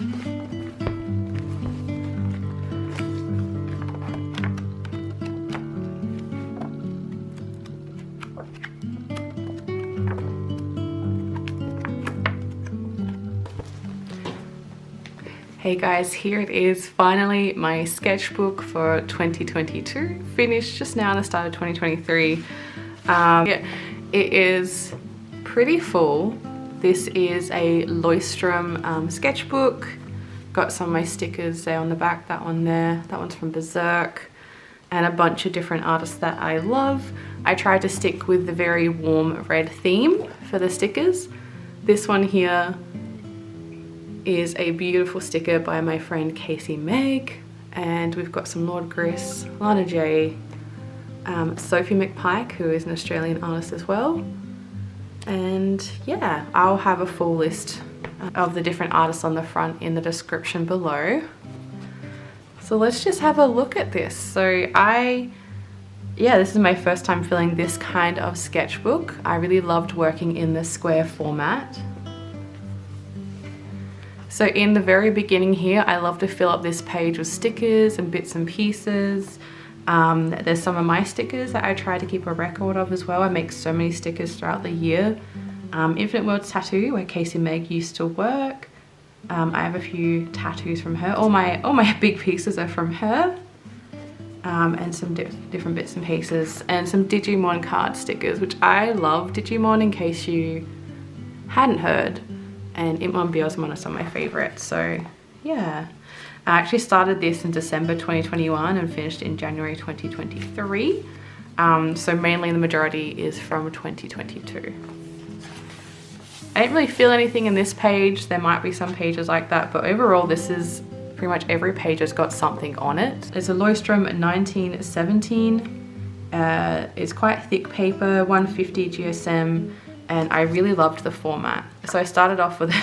Hey guys, here it is, finally my sketchbook for 2022, finished just now at the start of 2023. Yeah, it is pretty full. This is a Leuchtturm sketchbook. Got some of my stickers there on the back, that one there, that one's from Berserk, and a bunch of different artists that I love. I tried to stick with the very warm red theme for the stickers. This one here is a beautiful sticker by my friend Casey Meg, and we've got some Lord Gris, Lana J, Sophie McPike, who is an Australian artist as well. And yeah, I'll have a full list of the different artists on the front in the description below. So let's just have a look at this. So this is my first time filling this kind of sketchbook. I really loved working in the square format. So in the very beginning here, I love to fill up this page with stickers and bits and pieces. There's some of my stickers that I try to keep a record of as well. I make so many stickers throughout the year. Infinite Worlds Tattoo, where Casey Meg used to work. I have a few tattoos from her. All my big pieces are from her. And some different bits and pieces. And some Digimon card stickers, which I love Digimon, in case you hadn't heard. And Imon Biosmon are some of my favorites. So yeah, I actually started this in December 2021 and finished in January 2023. So mainly the majority is from 2022. I didn't really feel anything in this page. There might be some pages like that, but overall this is pretty much every page has got something on it. It's a Leuchtturm 1917. It's quite thick paper, 150 GSM. And I really loved the format. So I started off with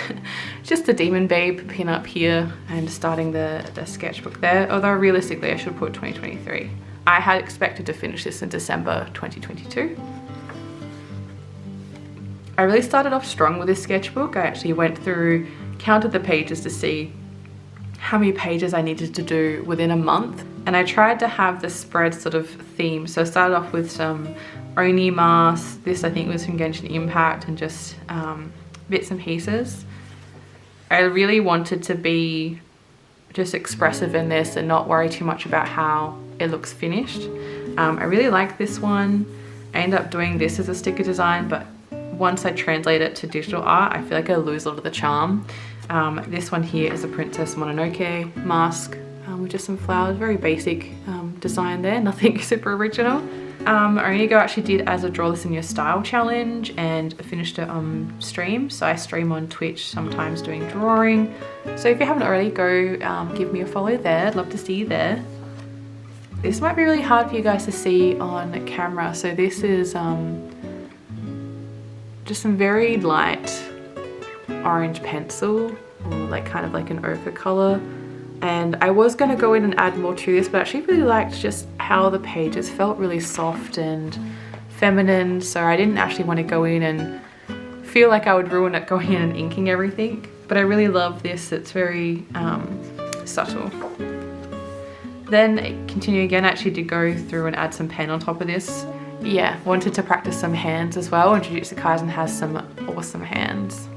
just a Demon Babe pin up here and starting the sketchbook there. Although realistically I should put 2023. I had expected to finish this in December 2022. I really started off strong with this sketchbook. I actually went through, counted the pages to see how many pages I needed to do within a month. And I tried to have the spread sort of theme. So I started off with some Oni masks. This I think was from Genshin Impact, and just bits and pieces. I really wanted to be just expressive in this and not worry too much about how it looks finished. I really like this one. I ended up doing this as a sticker design, but once I translate it to digital art, I feel like I lose a lot of the charm. This one here is a Princess Mononoke mask with just some flowers, very basic design there, nothing super original. Onigo actually did as a Draw This in Your Style challenge and finished it on stream. So I stream on Twitch sometimes doing drawing. So if you haven't already, go give me a follow there. I'd love to see you there. This might be really hard for you guys to see on camera. So this is just some very light orange pencil, or like kind of like an ochre color. And I was going to go in and add more to this, but I actually really liked just how the pages felt really soft and feminine. So I didn't actually want to go in and feel like I would ruin it going in and inking everything. But I really love this. It's very subtle. Then continue again, I actually did go through and add some pen on top of this. Yeah, wanted to practice some hands as well. Jujutsu Kaisen has some awesome hands.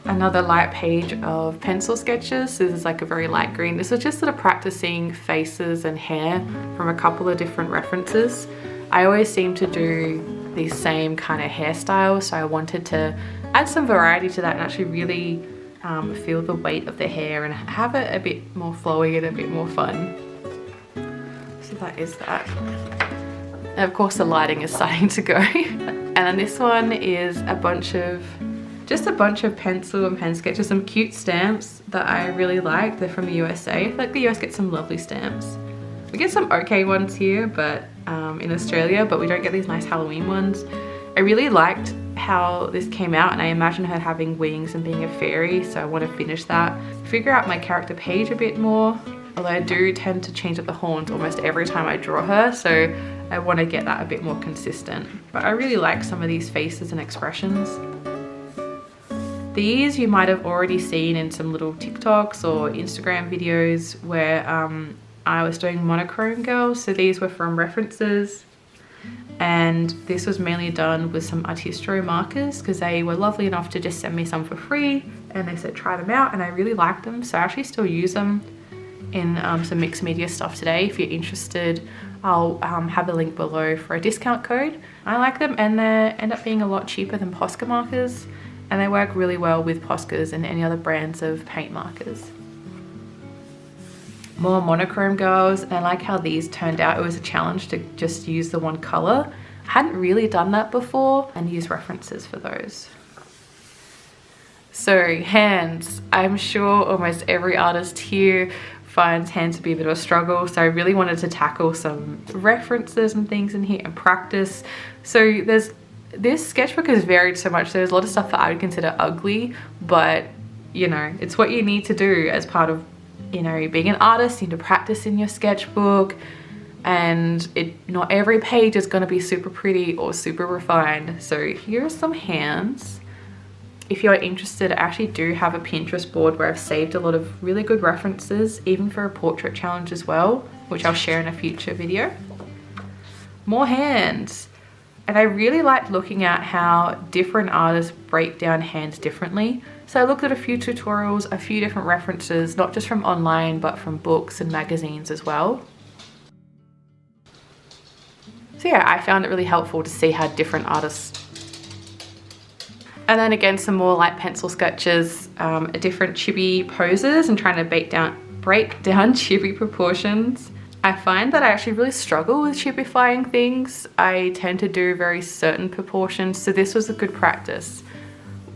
Another light page of pencil sketches. This is like a very light green. This was just sort of practicing faces and hair from a couple of different references. I always seem to do these same kind of hairstyles, so I wanted to add some variety to that and actually really feel the weight of the hair and have it a bit more flowy and a bit more fun. So that is that. And of course the lighting is starting to go. And then this one is just a bunch of pencil and pen sketches, some cute stamps that I really like. They're from the USA. I feel like the US gets some lovely stamps. We get some okay ones here, but in Australia, but we don't get these nice Halloween ones. I really liked how this came out, and I imagine her having wings and being a fairy, so I want to finish that. Figure out my character page a bit more, although I do tend to change up the horns almost every time I draw her, so I want to get that a bit more consistent. But I really like some of these faces and expressions. These you might have already seen in some little TikToks or Instagram videos where I was doing monochrome girls. So these were from references, and this was mainly done with some Artistro markers because they were lovely enough to just send me some for free, and they said try them out, and I really liked them, so I actually still use them in some mixed media stuff today. If you're interested, I'll have a link below for a discount code. I like them, and they end up being a lot cheaper than Posca markers, and they work really well with Poscas and any other brands of paint markers. More monochrome girls, and I like how these turned out. It was a challenge to just use the one color. I hadn't really done that before, and use references for those. So hands, I'm sure almost every artist here finds hands to be a bit of a struggle, so I really wanted to tackle some references and things in here and practice. So this sketchbook has varied so much. There's a lot of stuff that I would consider ugly, but you know, it's what you need to do as part of, you know, being an artist. You need to practice in your sketchbook, and not every page is going to be super pretty or super refined. So here are some hands. If you're interested, I actually do have a Pinterest board where I've saved a lot of really good references, even for a portrait challenge as well, which I'll share in a future video. More hands. And I really liked looking at how different artists break down hands differently. So I looked at a few tutorials, a few different references, not just from online, but from books and magazines as well. So yeah, I found it really helpful to see how different artists. And then again, some more light pencil sketches, different chibi poses and trying to break down chibi proportions. I find that I actually really struggle with chibifying things. I tend to do very certain proportions, so this was a good practice.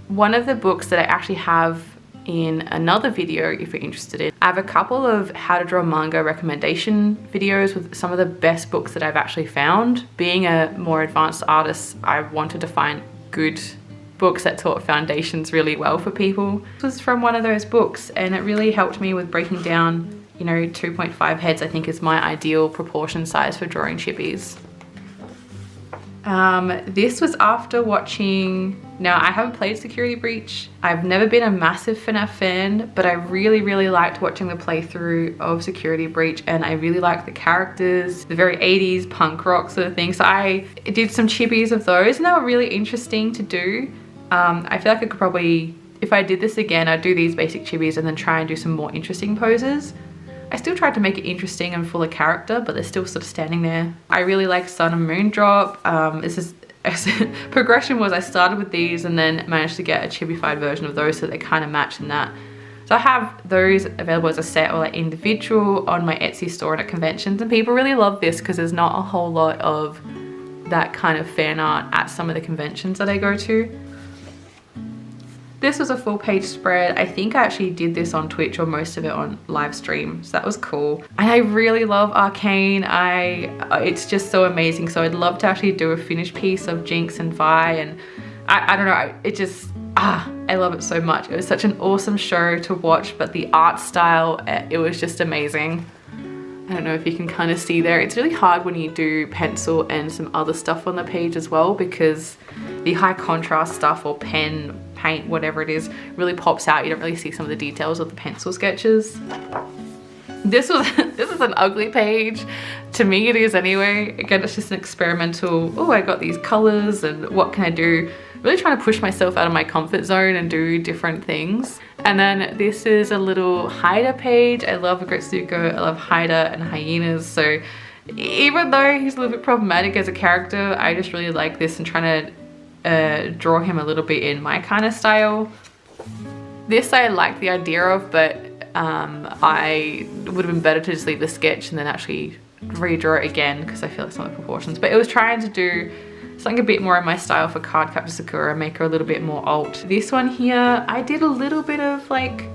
One of the books that I actually have in another video, if you're interested in, I have a couple of how to draw manga recommendation videos with some of the best books that I've actually found. Being a more advanced artist, I wanted to find good books that taught foundations really well for people. This was from one of those books, and it really helped me with breaking down, you know, 2.5 heads I think is my ideal proportion size for drawing chibis. This was after watching, now I haven't played Security Breach. I've never been a massive FNAF fan, but I really liked watching the playthrough of Security Breach, and I really liked the characters, the very 80s punk rock sort of thing. So I did some chibis of those, and they were really interesting to do. I feel like I could probably, if I did this again, I'd do these basic chibis and then try and do some more interesting poses. I still tried to make it interesting and full of character, but they're still sort of standing there. I really like Sun and Moon Drop. Progression was I started with these and then managed to get a chibified version of those so they kind of match in that. So I have those available as a set or like individual on my Etsy store and at conventions, and people really love this because there's not a whole lot of that kind of fan art at some of the conventions that I go to. This was a full page spread. I think I actually did this on Twitch or most of it on live stream, so that was cool. And I really love Arcane. It's just so amazing. So I'd love to actually do a finished piece of Jinx and Vi, and I don't know, it just, I love it so much. It was such an awesome show to watch, but the art style, it was just amazing. I don't know if you can kind of see there. It's really hard when you do pencil and some other stuff on the page as well, because the high contrast stuff or pen, paint, whatever it is, really pops out. You don't really see some of the details of the pencil sketches. This is an ugly page. To me it is anyway. Again, it's just an experimental, oh, I got these colors and what can I do? Really trying to push myself out of my comfort zone and do different things. And then this is a little Haida page. I love Agretsuko, I love Haida and hyenas. So even though he's a little bit problematic as a character, I just really like this and trying to draw him a little bit in my kind of style. This I like the idea of, but I would have been better to just leave the sketch and then actually redraw it again because I feel like some of the proportions. But it was trying to do something a bit more in my style for Cardcaptor Sakura, make her a little bit more alt. This one here, I did a little bit of like,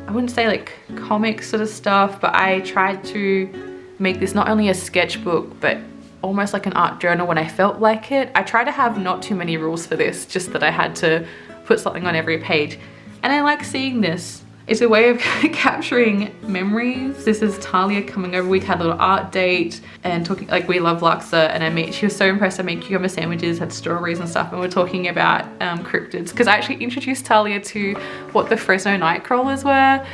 I wouldn't say like comic sort of stuff, but I tried to make this not only a sketchbook, but almost like an art journal when I felt like it. I try to have not too many rules for this, just that I had to put something on every page. And I like seeing this. It's a way of capturing memories. This is Talia coming over. We had a little art date and talking, like we love laksa, and she was so impressed. I made cucumber sandwiches, had strawberries and stuff, and we're talking about cryptids, because I actually introduced Talia to what the Fresno night crawlers were.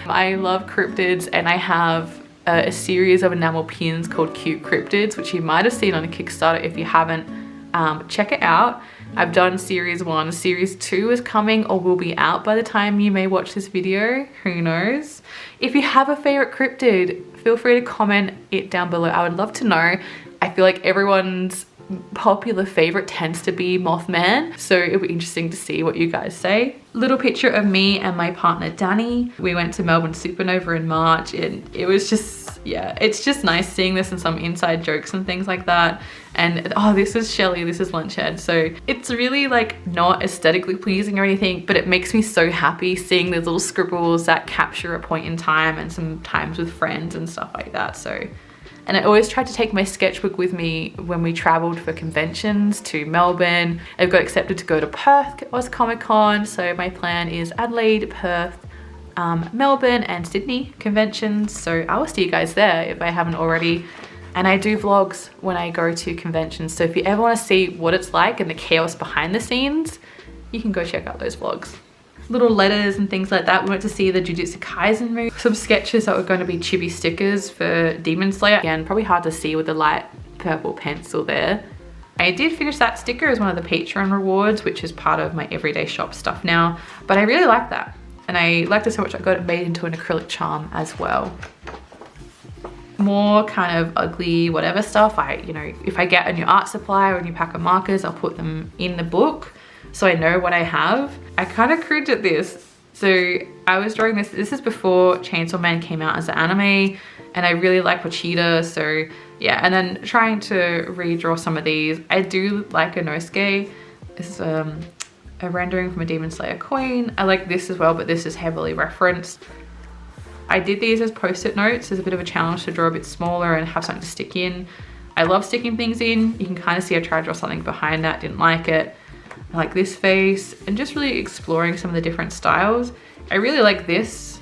I love cryptids, and I have a series of enamel pins called Cute Cryptids, which you might have seen on a Kickstarter. If you haven't, check it out. I've done series 1. Series 2 is coming or will be out by the time you may watch this video. Who knows? If you have a favorite cryptid, feel free to comment it down below. I would love to know. I feel like everyone's popular favorite tends to be Mothman, so it'll be interesting to see what you guys say. Little picture of me and my partner Danny. We went to Melbourne Supernova in March, and it was just, yeah, it's just nice seeing this and some inside jokes and things like that. And oh, this is Shelley, this is Lunchhead. So it's really like not aesthetically pleasing or anything, but it makes me so happy seeing these little scribbles that capture a point in time and some times with friends and stuff like that. So, and I always tried to take my sketchbook with me when we traveled for conventions to Melbourne. I got accepted to go to Perth Oz Comic Con, so my plan is Adelaide, Perth, Melbourne and Sydney conventions. So I will see you guys there if I haven't already. And I do vlogs when I go to conventions, so if you ever want to see what it's like and the chaos behind the scenes, you can go check out those vlogs. Little letters and things like that. We went to see the Jujutsu Kaisen movie. Some sketches that were going to be chibi stickers for Demon Slayer. Again, probably hard to see with the light purple pencil there. I did finish that sticker as one of the Patreon rewards, which is part of my everyday shop stuff now, but I really like that. And I liked it so much I got it made into an acrylic charm as well. More kind of ugly whatever stuff. You know, if I get a new art supply or a new pack of markers, I'll put them in the book so I know what I have. I kind of cringe at this. So I was drawing this. This is before Chainsaw Man came out as an anime, and I really like Pochita. So yeah, and then trying to redraw some of these. I do like Inosuke. This is a rendering from a Demon Slayer coin. I like this as well, but this is heavily referenced. I did these as post-it notes. It's a bit of a challenge to draw a bit smaller and have something to stick in. I love sticking things in. You can kind of see I tried to draw something behind that, didn't like it. I like this face, and just really exploring some of the different styles. I really like this.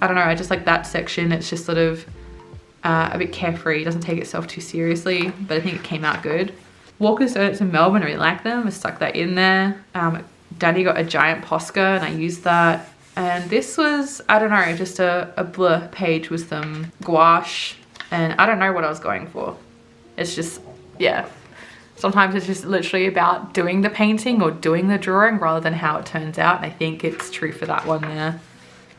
I don't know, I just like that section. It's just sort of a bit carefree. It doesn't take itself too seriously, but I think it came out good. Walker's Donuts in Melbourne, I really like them. I stuck that in there. Danny got a giant Posca and I used that. And this was, I don't know, just a blur page with some gouache, and I don't know what I was going for. It's just, yeah. Sometimes it's just literally about doing the painting or doing the drawing rather than how it turns out. And I think it's true for that one there.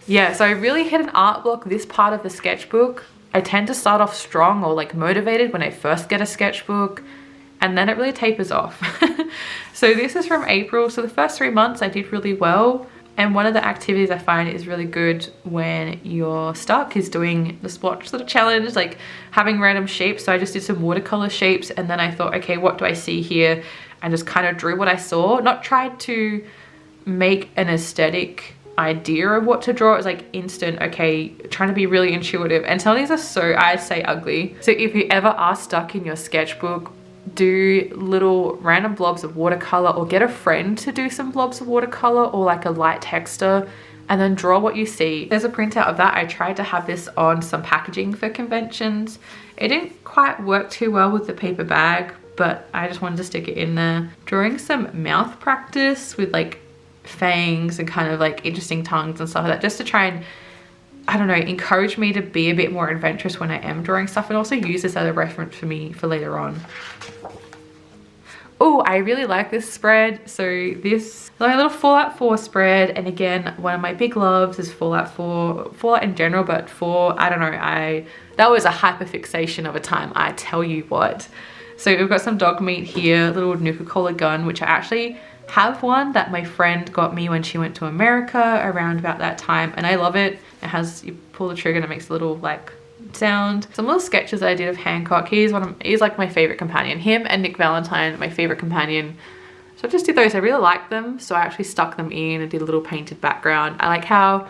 Yeah, so I really hit an art block this part of the sketchbook. I tend to start off strong or like motivated when I first get a sketchbook, and then it really tapers off. So this is from April. So the first 3 months I did really well. And one of the activities I find is really good when you're stuck is doing the splotch sort of challenge, like having random shapes. So I just did some watercolor shapes, and then I thought, okay, what do I see here? And just kind of drew what I saw, not tried to make an aesthetic idea of what to draw. It was like instant, okay, trying to be really intuitive. And some of these are so, I'd say, ugly. So if you ever are stuck in your sketchbook, do little random blobs of watercolor, or get a friend to do some blobs of watercolor or like a light texture, and then draw what you see. There's a printout of that. I tried to have this on some packaging for conventions. It didn't quite work too well with the paper bag, but I just wanted to stick it in there. Drawing some mouth practice with like fangs and kind of like interesting tongues and stuff like that, just to try and, I don't know, encourage me to be a bit more adventurous when I am drawing stuff, and also use this as a reference for me for later on. Oh, I really like this spread. So this, my little Fallout 4 spread, and again, one of my big loves is Fallout 4, Fallout in general, but 4, I don't know, that was a hyperfixation of a time, I tell you what. So we've got some dog meat here, little Nuka-Cola gun, which I actually have one that my friend got me when she went to America around about that time, and I love it. It has, you pull the trigger and it makes a little like sound. Some little sketches I did of Hancock. He's like my favorite companion. Him and Nick Valentine, my favorite companion. So I just did those. I really liked them, so I actually stuck them in and did a little painted background. I like how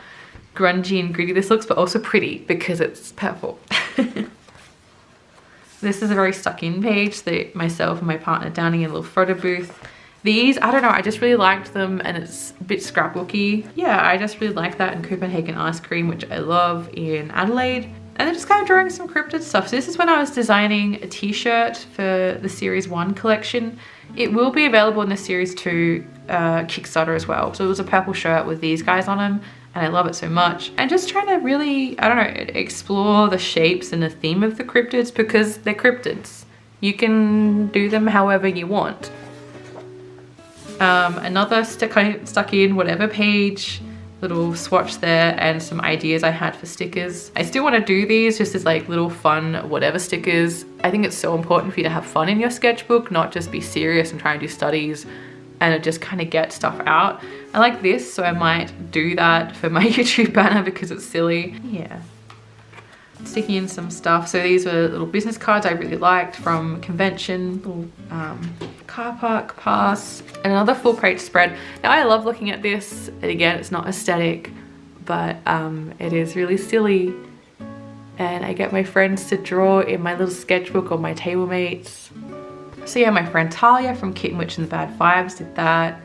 grungy and gritty this looks, but also pretty because it's purple. This is a very stuck in page that myself and my partner Danny in a little photo booth. These, I don't know, I just really liked them, and it's a bit scrapbooky. Yeah, I just really like that in Copenhagen Ice Cream, which I love in Adelaide. And then just kind of drawing some cryptid stuff. So this is when I was designing a t-shirt for the Series 1 collection. It will be available in the Series 2 Kickstarter as well. So it was a purple shirt with these guys on them, and I love it so much. And just trying to really, I don't know, explore the shapes and the theme of the cryptids, because they're cryptids. You can do them however you want. Another stuck in whatever page, little swatch there, and some ideas I had for stickers. I still want to do these just as like little fun whatever stickers. I think it's so important for you to have fun in your sketchbook, not just be serious and try and do studies and just kind of get stuff out. I like this, so I might do that for my YouTube banner because it's silly. Yeah. Sticking in some stuff. So these were little business cards I really liked from convention, little car park pass, and another full page spread. Now I love looking at this, and again, it's not aesthetic, but it is really silly. And I get my friends to draw in my little sketchbook, or my table mates. So yeah, my friend Talia from Kitten Witch and the Bad Vibes did that.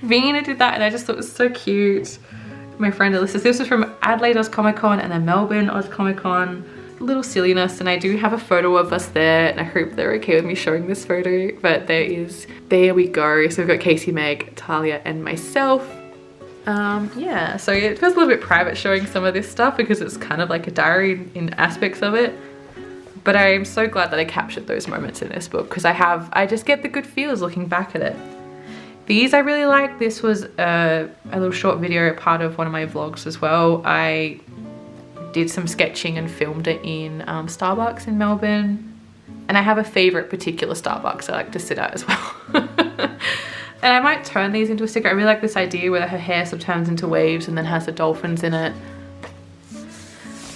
Vina did that, and I just thought it was so cute. My friend Alyssa, this was from Adelaide Oz Comic Con and then Melbourne Oz Comic Con. A little silliness, and I do have a photo of us there, and I hope they're okay with me showing this photo, but there we go. So we've got Casey, Meg, Talia, and myself. Yeah, so it feels a little bit private showing some of this stuff because it's kind of like a diary in aspects of it. But I'm so glad that I captured those moments in this book, because I just get the good feels looking back at it. These I really like. This was a little short video, part of one of my vlogs as well. I did some sketching and filmed it in Starbucks in Melbourne. And I have a favorite particular Starbucks I like to sit at as well. And I might turn these into a sticker. I really like this idea where her hair sort of turns into waves and then has the dolphins in it.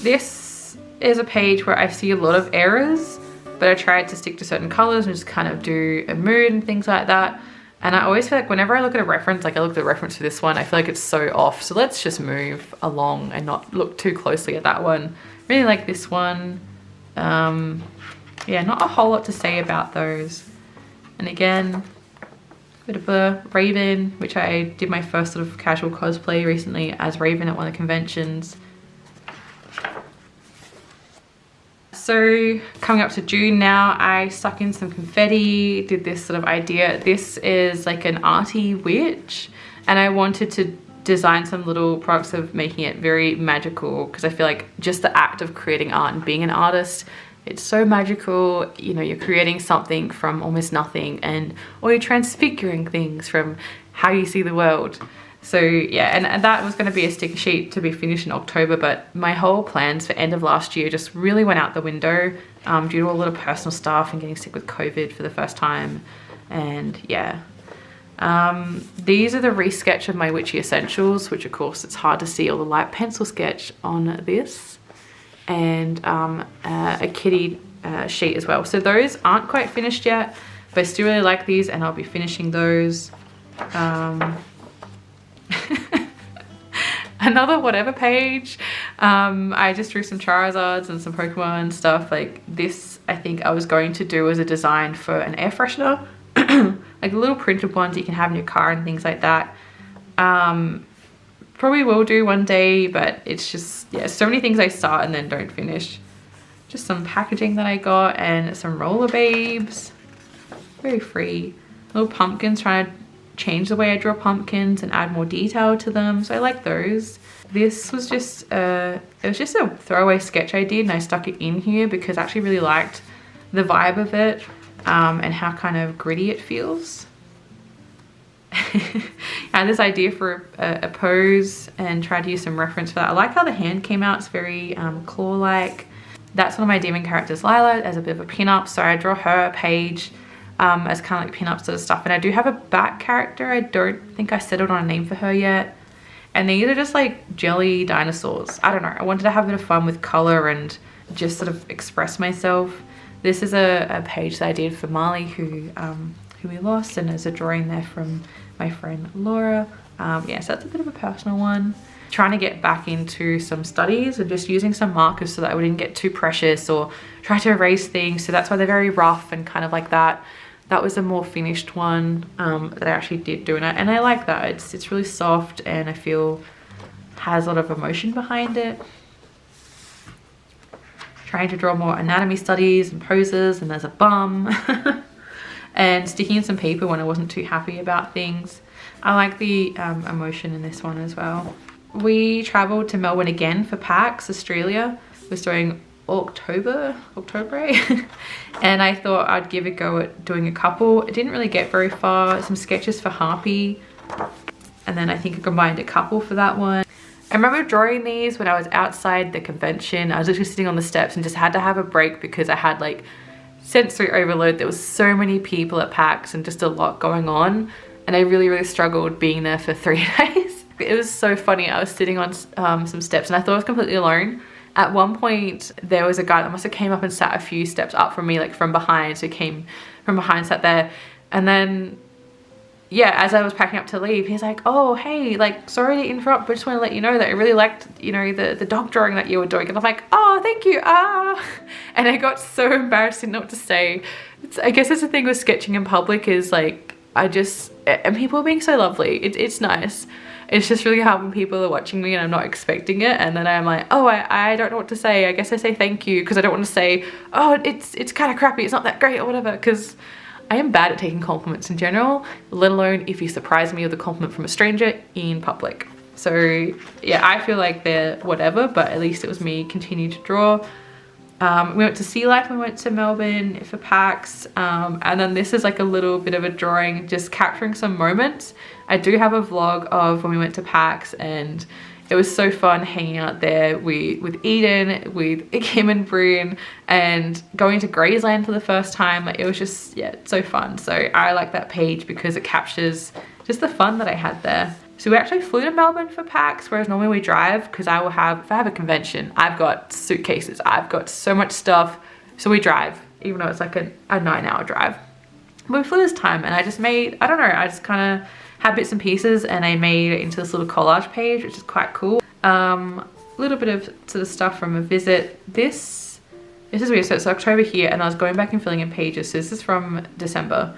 This is a page where I see a lot of errors, but I tried to stick to certain colors and just kind of do a mood and things like that. And I always feel like whenever I look at a reference, like I look at the reference for this one, I feel like it's so off. So let's just move along and not look too closely at that one. Really like this one. Yeah, not a whole lot to say about those. And again, a bit of a Raven, which I did my first sort of casual cosplay recently as Raven at one of the conventions. So coming up to June now, I stuck in some confetti, did this sort of idea. This is like an arty witch, and I wanted to design some little products of making it very magical, because I feel like just the act of creating art and being an artist, it's so magical. You know, you're creating something from almost nothing, or you're transfiguring things from how you see the world. So yeah, and that was going to be a sticker sheet to be finished in October, but my whole plans for end of last year just really went out the window due to a lot of personal stuff and getting sick with COVID for the first time. And yeah, these are the resketch of my witchy essentials, which of course it's hard to see all the light pencil sketch on this, and a kitty sheet as well. So those aren't quite finished yet, but I still really like these, and I'll be finishing those. Another whatever page. I just drew some Charizards and some Pokemon stuff. Like this, I think I was going to do as a design for an air freshener. Like little printed ones you can have in your car and things like that. Probably will do one day, but it's just, yeah, so many things I start and then don't finish. Just some packaging that I got, and some roller babes. Very free. Little pumpkins, trying to change the way I draw pumpkins and add more detail to them, so I like those. This was just it was just a throwaway sketch I did, and I stuck it in here because I actually really liked the vibe of it, and how kind of gritty it feels. I had this idea for a pose and tried to use some reference for that. I like how the hand came out. It's very claw-like. That's one of my demon characters, Lila, as a bit of a pin-up, so I draw her a page as kind of like pin-up sort of stuff. And I do have a back character. I don't think I settled on a name for her yet. And these are just like jelly dinosaurs. I don't know. I wanted to have a bit of fun with color and just sort of express myself. This is a page that I did for Marley, who we lost, and there's a drawing there from my friend Laura. Yeah, so that's a bit of a personal one. Trying to get back into some studies and just using some markers so that I wouldn't get too precious or try to erase things. So that's why they're very rough and kind of like that. That was a more finished one that I actually did do, and I like that. It's really soft and I feel has a lot of emotion behind it. Trying to draw more anatomy studies and poses, and there's a bum. And sticking in some paper when I wasn't too happy about things. I like the emotion in this one as well. We traveled to Melbourne again for PAX Australia. We're doing October and I thought I'd give a go at doing a couple. It didn't really get very far. Some sketches for Harpy, and then I think I combined a couple for that one. I remember drawing these when I was outside the convention. I was literally sitting on the steps and just had to have a break because I had like sensory overload. There was so many people at PAX and just a lot going on, and I really struggled being there for 3 days. It was so funny. I was sitting on some steps and I thought I was completely alone. At one point there was a guy that must have came up and sat a few steps up from me, like from behind. So he came from behind, sat there, and then yeah, as I was packing up to leave, he's like, oh hey, like sorry to interrupt, but just want to let you know that I really liked, you know, the dog drawing that you were doing. And I'm like, oh thank you, and I got so embarrassed, didn't know what to say. I guess it's the thing with sketching in public is like, and people are being so lovely. It's nice. It's just really hard when people are watching me and I'm not expecting it, and then I'm like, oh, I don't know what to say. I guess I say thank you because I don't want to say, oh, it's kind of crappy, it's not that great or whatever, because I am bad at taking compliments in general, let alone if you surprise me with a compliment from a stranger in public. So yeah, I feel like they're whatever, but at least it was me continuing to draw. We went to Sea Life, we went to Melbourne for PAX, and then this is like a little bit of a drawing, just capturing some moments. I do have a vlog of when we went to PAX, and it was so fun hanging out there with Eden, with Kim and Bryn, and going to Graceland for the first time. Like, it was just, yeah, so fun. So I like that page because it captures just the fun that I had there. So we actually flew to Melbourne for PAX, whereas normally we drive, because if I have a convention, I've got suitcases, I've got so much stuff, so we drive, even though it's like a 9-hour drive. But we flew this time, and I just made, I don't know, I just kind of had bits and pieces, and I made it into this little collage page, which is quite cool. A little bit of sort of stuff from a visit. This is weird, so it's October here, and I was going back and filling in pages, so this is from December,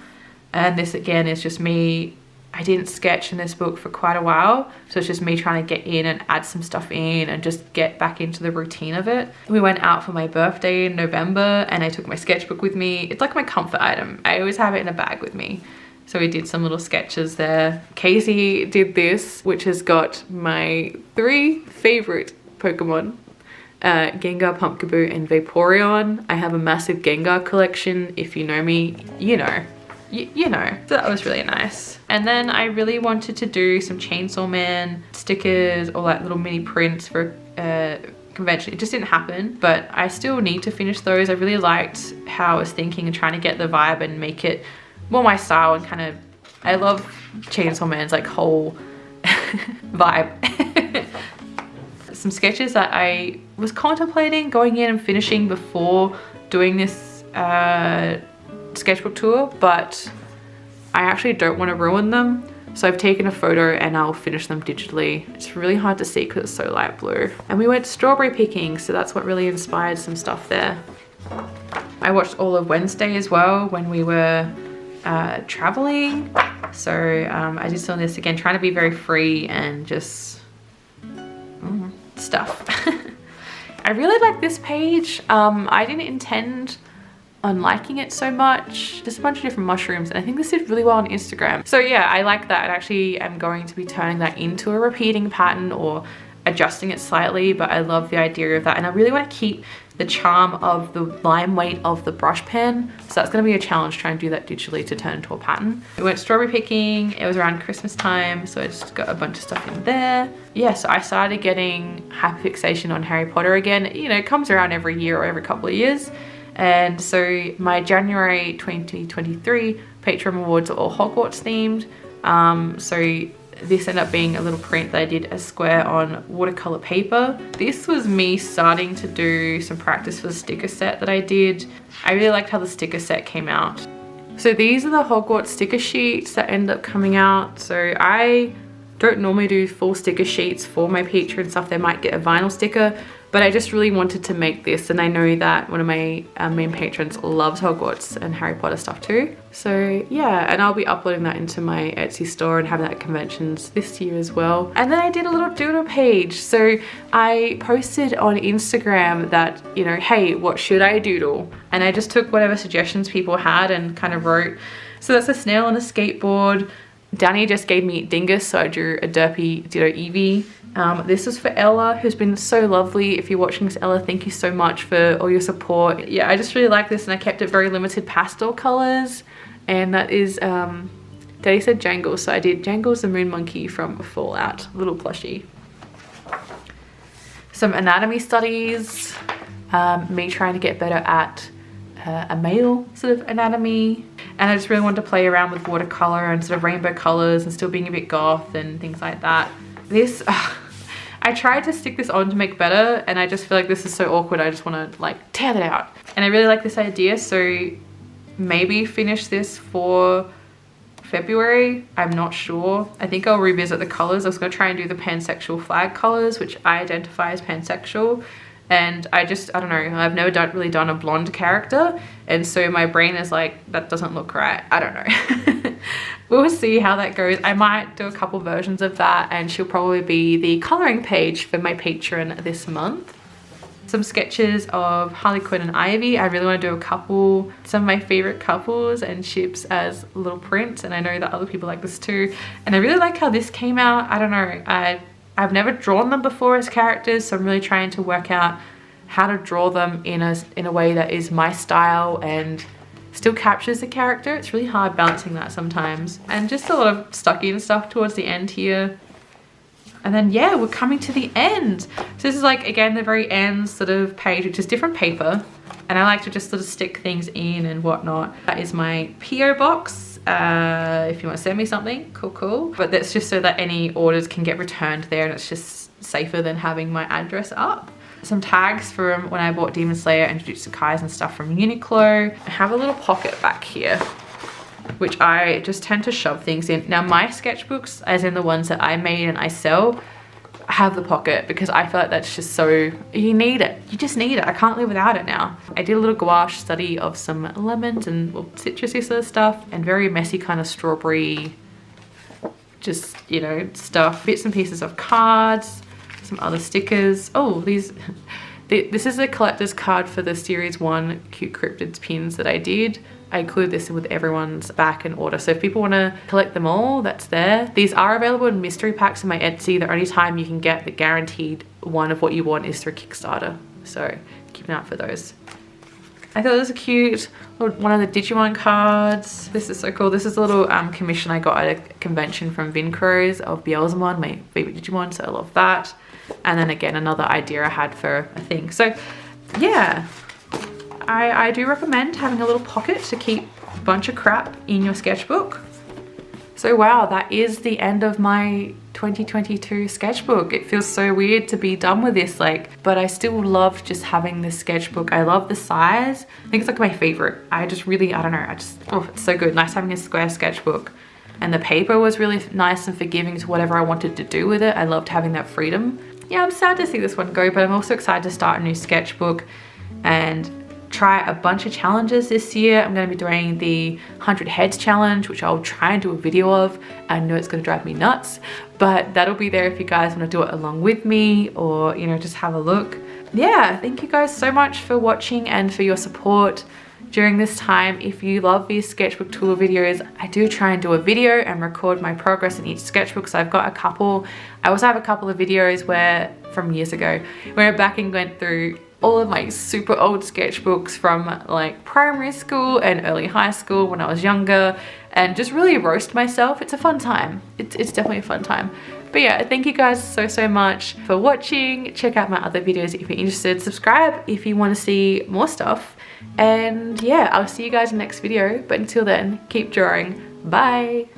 and this again is just me. I didn't sketch in this book for quite a while, so it's just me trying to get in and add some stuff in and just get back into the routine of it. We went out for my birthday in November, and I took my sketchbook with me. It's like my comfort item. I always have it in a bag with me. So we did some little sketches there. Casey did this, which has got my 3 favorite Pokemon, Gengar, Pumpkaboo, and Vaporeon. I have a massive Gengar collection. If you know me, you know. You know. So that was really nice. And then I really wanted to do some Chainsaw Man stickers or like little mini prints for convention. It just didn't happen, but I still need to finish those. I really liked how I was thinking and trying to get the vibe and make it more my style, and kind of, I love Chainsaw Man's like whole vibe. Some sketches that I was contemplating going in and finishing before doing this sketchbook tour, but I actually don't want to ruin them, so I've taken a photo and I'll finish them digitally. It's really hard to see because it's so light blue. And we went strawberry picking, so that's what really inspired some stuff there. I watched all of Wednesday as well when we were traveling, so I did some of this again, trying to be very free and just stuff. I really like this page. I didn't intend on liking it so much. Just a bunch of different mushrooms, and I think this did really well on Instagram. So yeah, I like that. I actually am going to be turning that into a repeating pattern or adjusting it slightly, but I love the idea of that, and I really want to keep the charm of the line weight of the brush pen, so that's going to be a challenge trying to do that digitally to turn into a pattern. We went strawberry picking. It was around Christmas time, so I just got a bunch of stuff in there. Yeah, so I started getting hyperfixation on Harry Potter again. You know, it comes around every year or every couple of years. And so my January 2023 Patreon awards are all Hogwarts themed. So this ended up being a little print that I did a square on watercolor paper. This was me starting to do some practice for the sticker set that I did. I really liked how the sticker set came out. So these are the Hogwarts sticker sheets that end up coming out. So I don't don't normally do full sticker sheets for my Patreon and stuff. They might get a vinyl sticker, but I just really wanted to make this, and I know that one of my main patrons loves Hogwarts and Harry Potter stuff too. So yeah, and I'll be uploading that into my Etsy store and having that at conventions this year as well. And then I did a little doodle page. So I posted on Instagram that, you know, hey, what should I doodle? And I just took whatever suggestions people had and kind of wrote. So that's a snail on a skateboard. Danny just gave me Dingus, so I drew a derpy Ditto Eevee. This was for Ella, who's been so lovely. If you're watching this, Ella, thank you so much for all your support. Yeah, I just really like this, and I kept it very limited pastel colors. And that is, Daddy said Jangles, so I did Jangles the Moon Monkey from Fallout, little plushie. Some anatomy studies, me trying to get better at a male sort of anatomy. And I just really wanted to play around with watercolor and sort of rainbow colors and still being a bit goth and things like that. This, I tried to stick this on to make better, and I just feel like this is so awkward. I just want to like tear that out. And I really like this idea, so maybe finish this for February. I'm not sure. I think I'll revisit the colors. I was going to try and do the pansexual flag colors, which I identify as pansexual. And I don't know, I've never really done a blonde character, and so my brain is like, that doesn't look right. I don't know. We'll see how that goes. I might do a couple versions of that, and she'll probably be the coloring page for my Patreon this month. Some sketches of Harley Quinn and Ivy. I really want to do a couple, some of my favorite couples and ships as little prints, and I know that other people like this too. And I really like how this came out. I don't know, I've never drawn them before as characters, so I'm really trying to work out how to draw them in a way that is my style and still captures the character. It's really hard balancing that sometimes. And just a lot of stuck in stuff towards the end here. And then yeah, we're coming to the end. So this is like, again, the very end sort of page, which is different paper. And I like to just sort of stick things in and whatnot. That is my PO box. If you want to send me something, cool. But that's just so that any orders can get returned there, and it's just safer than having my address up. Some tags from when I bought Demon Slayer and Jujutsu Kaisen stuff from Uniqlo. I have a little pocket back here, which I just tend to shove things in. Now my sketchbooks, as in the ones that I made and I sell, have the pocket because I feel like that's just so, you need it. You just need it. I can't live without it now. I did a little gouache study of some lemons and citrusy sort of stuff, and very messy kind of strawberry, just, you know, stuff. Bits and pieces of cards, some other stickers. Oh, this is a collector's card for the Series 1 Cute Cryptids pins that I did. I include this with everyone's back in order. So if people want to collect them all, that's there. These are available in mystery packs in my Etsy. The only time you can get the guaranteed one of what you want is through Kickstarter. So keep an eye out for those. I thought this was cute. One of the Digimon cards. This is so cool. This is a little commission I got at a convention from Vincrows of Beelzemon, my favorite Digimon, so I love that. And then again, another idea I had for a thing. So yeah. I do recommend having a little pocket to keep a bunch of crap in your sketchbook. So wow, that is the end of my 2022 sketchbook. It feels so weird to be done with this, like, but I still love just having this sketchbook. I love the size. I think it's like my favorite. I just really, I don't know, oh, it's so good. Nice having a square sketchbook. And the paper was really nice and forgiving to whatever I wanted to do with it. I loved having that freedom. Yeah, I'm sad to see this one go, but I'm also excited to start a new sketchbook and try a bunch of challenges this year. I'm going to be doing the 100 heads challenge, which I'll try and do a video of. I know it's going to drive me nuts, but that'll be there if you guys want to do it along with me, or, you know, just have a look. Yeah, thank you guys so much for watching and for your support during this time. If you love these sketchbook tool videos, I do try and do a video and record my progress in each sketchbook. So I've got a couple. I also have a couple of videos where, from years ago, where I back and went through all of my super old sketchbooks from like primary school and early high school when I was younger, and just really roast myself. It's a fun time. It's definitely a fun time. But yeah, thank you guys so much for watching. Check out my other videos if you're interested. Subscribe if you want to see more stuff. And yeah, I'll see you guys in the next video. But until then, keep drawing. Bye.